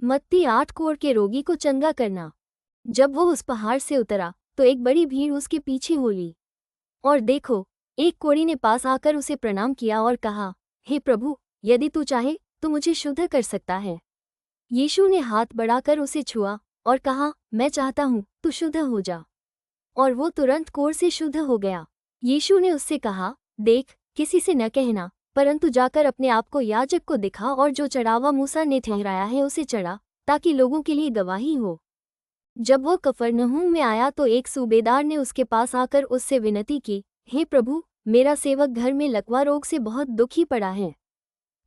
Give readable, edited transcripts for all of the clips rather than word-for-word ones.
मत्ती 8 कोढ़ के रोगी को चंगा करना। जब वो उस पहाड़ से उतरा तो एक बड़ी भीड़ उसके पीछे हो ली। और देखो, एक कोढ़ी ने पास आकर उसे प्रणाम किया और कहा, हे प्रभु, यदि तू चाहे तो मुझे शुद्ध कर सकता है। यीशु ने हाथ बढ़ाकर उसे छुआ और कहा, मैं चाहता हूँ, तू शुद्ध हो जा। और वो तुरंत कोढ़ से शुद्ध हो गया। यीशु ने उससे कहा, देख, किसी से न कहना, परंतु जाकर अपने आप को याजक को दिखा और जो चढ़ावा मूसा ने ठहराया है उसे चढ़ा, ताकि लोगों के लिए गवाही हो। जब वो कफरनहूम में आया तो एक सूबेदार ने उसके पास आकर उससे विनती की, हे प्रभु, मेरा सेवक घर में लकवा रोग से बहुत दुखी पड़ा है।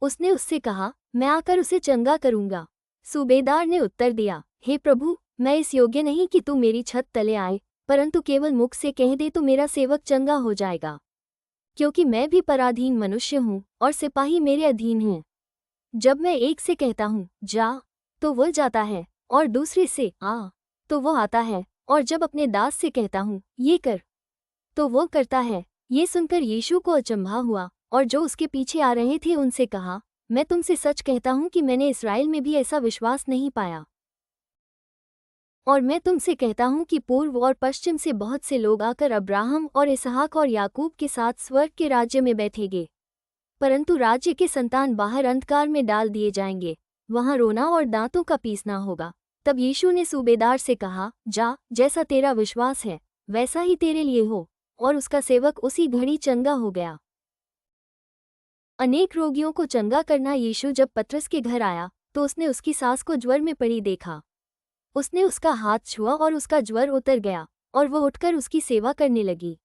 उसने उससे कहा, मैं आकर उसे चंगा करूंगा। सूबेदार ने उत्तर दिया, हे प्रभु, मैं इस योग्य नहीं कि तू मेरी छत तले आए, परंतु केवल मुख से कह दे तो मेरा सेवक चंगा हो जाएगा। क्योंकि मैं भी पराधीन मनुष्य हूँ और सिपाही मेरे अधीन हैं। जब मैं एक से कहता हूँ, जा, तो वो जाता है, और दूसरे से, आ, तो वो आता है, और जब अपने दास से कहता हूँ, ये कर, तो वो करता है। ये सुनकर यीशु को अचंभा हुआ और जो उसके पीछे आ रहे थे उनसे कहा, मैं तुमसे सच कहता हूँ कि मैंने इस्राएल में भी ऐसा विश्वास नहीं पाया। और मैं तुमसे कहता हूँ कि पूर्व और पश्चिम से बहुत से लोग आकर अब्राहम और इसहाक और याकूब के साथ स्वर्ग के राज्य में बैठेंगे, परंतु राज्य के संतान बाहर अंधकार में डाल दिए जाएंगे, वहां रोना और दांतों का पीसना होगा। तब यीशु ने सूबेदार से कहा, जा, जैसा तेरा विश्वास है वैसा ही तेरे लिए हो, और उसका सेवक उसी घड़ी चंगा हो गया। अनेक रोगियों को चंगा करना। यीशु जब पतरस के घर आया तो उसने उसकी सास को ज्वर में पड़ी देखा। उसने उसका हाथ छुआ और उसका ज्वर उतर गया, और वो उठकर उसकी सेवा करने लगी।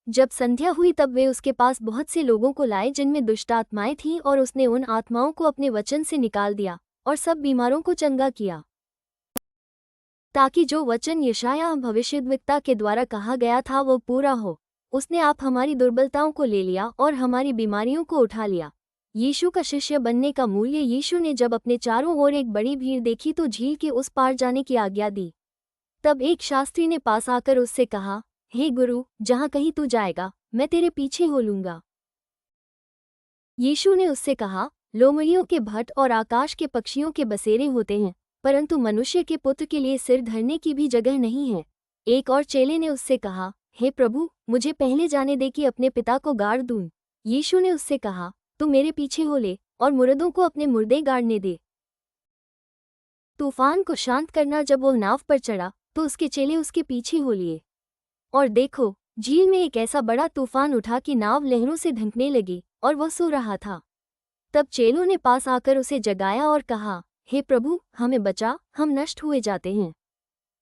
जब संध्या हुई तब वे उसके पास बहुत से लोगों को लाए जिनमें दुष्ट आत्माएं थीं, और उसने उन आत्माओं को अपने वचन से निकाल दिया और सब बीमारों को चंगा किया, ताकि जो वचन यशायाह भविष्यद्वक्ता के द्वारा कहा गया था वो पूरा हो, उसने आप हमारी दुर्बलताओं को ले लिया और हमारी बीमारियों को उठा लिया। यीशु का शिष्य बनने का मूल्य। यीशु ने जब अपने चारों ओर एक बड़ी भीड़ देखी तो झील के उस पार जाने की आज्ञा दी। तब एक शास्त्री ने पास आकर उससे कहा, हे गुरु, जहाँ कहीं तू जाएगा मैं तेरे पीछे हो लूंगा। यीशु ने उससे कहा, लोमड़ियों के भट्ट और आकाश के पक्षियों के बसेरे होते हैं, परंतु मनुष्य के पुत्र के लिए सिर धरने की भी जगह नहीं है। एक और चेले ने उससे कहा, हे प्रभु, मुझे पहले जाने दे कि अपने पिता को गाड़ दूं। यीशु ने उससे कहा, तू मेरे पीछे हो ले और मुर्दों को अपने मुर्दे गाड़ने दे। तूफान को शांत करना। जब वो नाव पर चढ़ा तो उसके चेले उसके पीछे हो लिए। और देखो, झील में एक ऐसा बड़ा तूफान उठा कि नाव लहरों से धंकने लगी और वो सो रहा था। तब चेलों ने पास आकर उसे जगाया और कहा, हे प्रभु, हमें बचा, हम नष्ट हुए जाते हैं।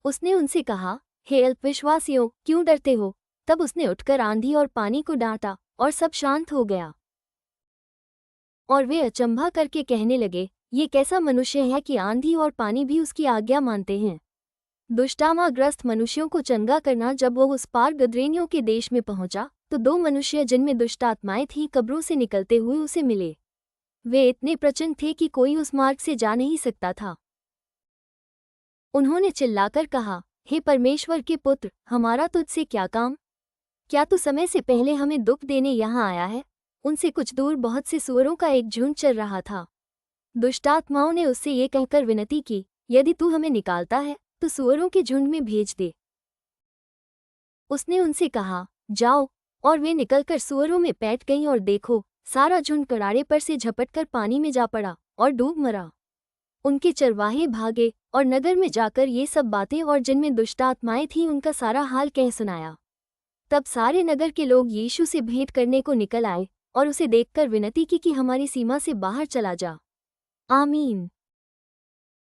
उसने उनसे कहा, हे अल्पविश्वासियों, क्यों डरते हो? तब उसने उठकर आंधी और पानी को डांटा और सब शांत हो गया। और वे अचंभा करके कहने लगे, ये कैसा मनुष्य है कि आंधी और पानी भी उसकी आज्ञा मानते हैं। दुष्टात्माग्रस्त मनुष्यों को चंगा करना। जब वो उस पार गदरेनियों के देश में पहुंचा तो दो मनुष्य जिनमें दुष्टात्माएं थीं कब्रों से निकलते हुए उसे मिले। वे इतने प्रचंड थे कि कोई उस मार्ग से जा नहीं सकता था। उन्होंने चिल्लाकर कहा, हे परमेश्वर के पुत्र, हमारा तुझसे क्या काम? क्या तू समय से पहले हमें दुख देने यहाँ आया है? उनसे कुछ दूर बहुत से सूअरों का एक झुंड चल रहा था। दुष्टात्माओं ने उससे ये कहकर विनती की, यदि तू हमें निकालता है तो सूअरों के झुंड में भेज दे। उसने उनसे कहा, जाओ, और वे निकलकर सूअरों में बैठ गईं, और देखो, सारा झुंड कड़ाड़े पर से झपटकर पानी में जा पड़ा और डूब मरा। उनके चरवाहे भागे और नगर में जाकर ये सब बातें और जिनमें दुष्टात्माएं थीं उनका सारा हाल कह सुनाया। तब सारे नगर के लोग यीशु से भेंट करने को निकल आए और उसे देखकर विनती की कि हमारी सीमा से बाहर चला जा। आमीन।